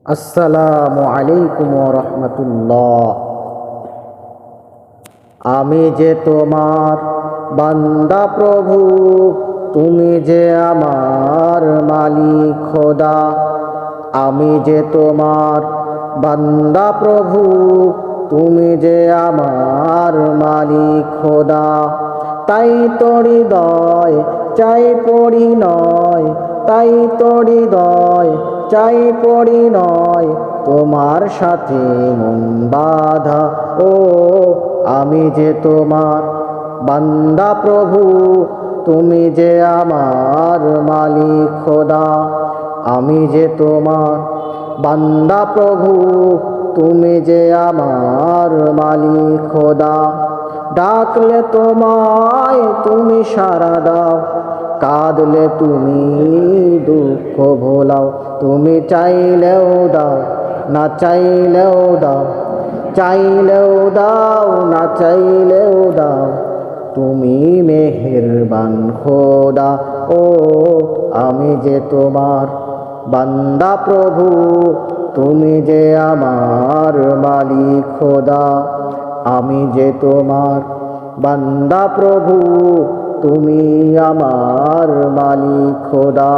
আসসালামু আলাইকুম ওয়া রাহমাতুল্লাহ। আমি যে তোমার বান্দা প্রভু, তুমি যে আমার মালিক খোদা। আমি যে তোমার বান্দা প্রভু, তুমি যে আমার মালিক খোদা। তাই তো হৃদয় চাই পরিণয়, তাই তো হৃদয় চাই পরিণয়, তোমার সাথে মন বাঁধা। ও আমি যে তোমার বান্দা প্রভু, তুমি যে আমার মালিক খোদা। আমি যে তোমার বান্দা প্রভু, তুমি যে আমার মালিক খোদা। ডাকলে তোমায় তুমি সাড়া দাও, কাঁদলে তুমি দুঃখ ভোলাও। তুমি চাইলেও দাও, না চাইলেও দাও, চাইলেও দাও, না চাইলেও দাও, তুমি মেহেরবান খোদা। ও আমি যে তোমার বান্দা প্রভু, তুমি যে আমার মালিক খোদা। আমি যে তোমার বান্দা প্রভু, তুমি আমার মালিক খোদা।